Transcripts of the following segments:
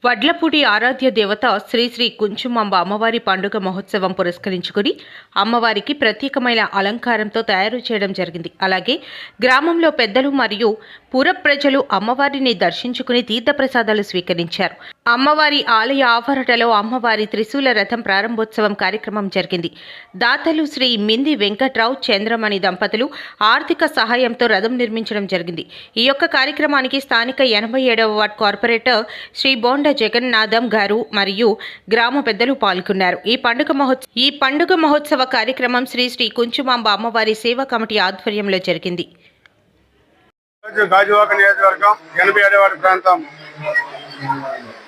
వడ్లపూడి ఆరాధ్య దేవత శ్రీ శ్రీ కుంచుమాంబ అమ్మవారి పండుగ మహోత్సవం పురస్కరించుకుని అమ్మవారికి ప్రత్యేకమైన అలంకారంతో తయారు చేయడం జరిగింది. అలాగే గ్రామంలో పెద్దలు మరియు పుర ప్రజలు అమ్మవారిని దర్శించుకుని తీర్థప్రసాదాలు స్వీకరించారు. అమ్మవారి ఆలయ ఆవరణలో అమ్మవారి త్రిశూల రథం ప్రారంభోత్సవం కార్యక్రమం జరిగింది. దాతలు శ్రీ మింది వెంకట్రావు చంద్రమణి దంపతులు ఆర్థిక సహాయంతో రథం నిర్మించడం జరిగింది. ఈ యొక్క కార్యక్రమానికి స్థానిక 87వ వార్డ్ కార్పొరేటర్ శ్రీ బోండ జగన్నాథం గారు మరియు గ్రామ పెద్దలు పాల్గొన్నారు. ఈ పండుగ మహోత్సవ కార్యక్రమం శ్రీ శ్రీ కుంచుమాంబ అమ్మవారి సేవా కమిటీ ఆధ్వర్యంలో జరిగింది. గాజువాక నియోజకవర్గం 87వ వార్డు ప్రాంతం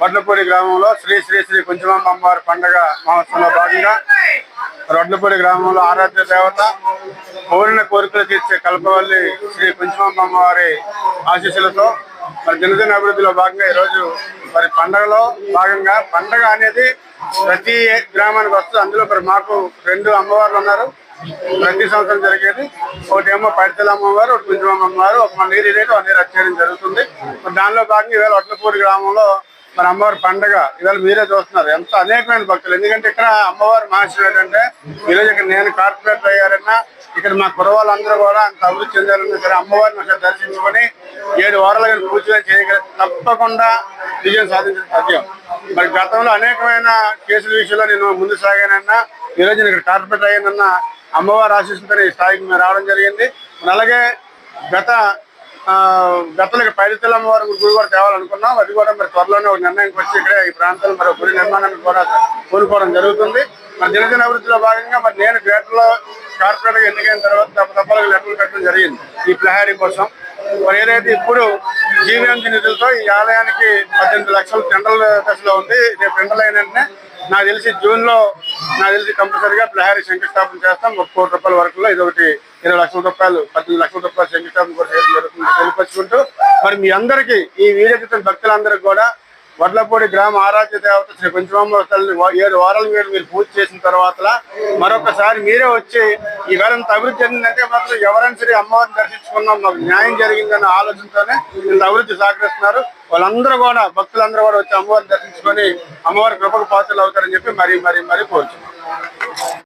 వడ్లపూడి గ్రామంలో శ్రీ శ్రీ శ్రీ కుంచుమాంబ అమ్మవారి పండుగ మహోత్సవంలో భాగంగా వడ్లపూడి గ్రామంలో ఆరాధ్య దేవత కోరిన కోరికలు తీర్చే కల్పవల్లి శ్రీ కుంచుమాంబ అమ్మవారి ఆశీస్సులతో మరి దినదిన అభివృద్ధిలో భాగంగా ఈరోజు మరి పండుగలో భాగంగా పండుగ అనేది ప్రతి గ్రామానికి వస్తుంది. అందులో మరి మాకు 2 అమ్మవార్లు ఉన్నారు. ప్రతి సంవత్సరం జరిగేది ఒకటేమో పైడితల అమ్మవారు, ఒకటి కుంచుమాంబ అమ్మవారు, ఒక నీరు రేటు ఒక నీరు వచ్చేయడం జరుగుతుంది. మరి దానిలో భాగంగా ఈవేళ వడ్లపూడి గ్రామంలో మరి అమ్మవారి పండుగ ఇవాళ మీరే చూస్తున్నారు. ఎంత అనేకమైన భక్తులు, ఎందుకంటే ఇక్కడ అమ్మవారి మహర్షి ఏంటంటే ఈరోజు ఇక్కడ నేను కార్పొరేటర్ అయ్యారన్నా ఇక్కడ మా కురవాళ్ళందరూ కూడా అంత అభివృద్ధి చెందాలన్నా సరే అమ్మవారిని ఒకసారి దర్శించుకొని 7 వారాలుగా పూజలు చేయగల తప్పకుండా విజయం సాధించడం సాధ్యం. మరి గతంలో అనేకమైన కేసుల విషయంలో నేను ముందు సాగానన్నా ఈరోజు నేను ఇక్కడ కార్పొరేటర్ అయ్యానన్నా అమ్మవారి ఆశీస్సులతో ఈ స్థాయికి మేము రావడం జరిగింది. అలాగే గతంలో పైడితల అమ్మవారి గుడి కూడా తేవాలనుకున్నాం. అది కూడా మరి త్వరలోనే ఒక నిర్ణయంకి వచ్చి ఇక్కడ ఈ ప్రాంతంలో మరి గుడి నిర్మాణాన్ని కూడా కోరుకోవడం జరుగుతుంది. మరి దినదిన అభివృద్ధిలో భాగంగా మరి నేను గ్రేటర్లో కార్పొరేటర్గా ఎన్నికైన తర్వాత తప్పలకు లెక్కలు పెట్టడం జరిగింది ఈ ప్లహారీ కోసం. మరి ఏదైతే ఇప్పుడు జీవీఎంసీ నిధులతో ఈ ఆలయానికి 18 లక్షల టెండర్ల దశలో ఉంది. రేపు టెండర్లు అయిన వెంటనే నాకు తెలిసి జూన్లో కంపల్సరీగా ప్లహారీ శంకుస్థాపన చేస్తాం. 1 కోటి రూపాయల వరకులో ఇదొకటి 20 లక్షల రూపాయలు 18 లక్షల రూపాయలు శంకుస్థాపన కూడా చేయడం జరుగుతుంది తెలియపరుచుకుంటూ మరి మీ అందరికీ ఈ వీడియో భక్తులందరికీ కూడా వడ్లపూడి గ్రామ ఆరాధ్య దేవత శ్రీ కుంచుమాంబ తల్లిని 7 వారాల మీరు పూజ చేసిన తర్వాత మరొకసారి మీరే వచ్చి ఈ వేళంత అభివృద్ధి చెందిందంటే మాత్రం ఎవరైనా సరే అమ్మవారిని దర్శించుకున్నాం మాకు న్యాయం జరిగిందన్న ఆలోచనతోనే ఇంత అభివృద్ధి సహకరిస్తున్నారు. వాళ్ళందరూ కూడా భక్తులందరూ కూడా వచ్చి అమ్మవారిని దర్శించుకొని అమ్మవారి కృపకు పాత్రలు అవుతారని చెప్పి మరీ కోరుచున్నాం.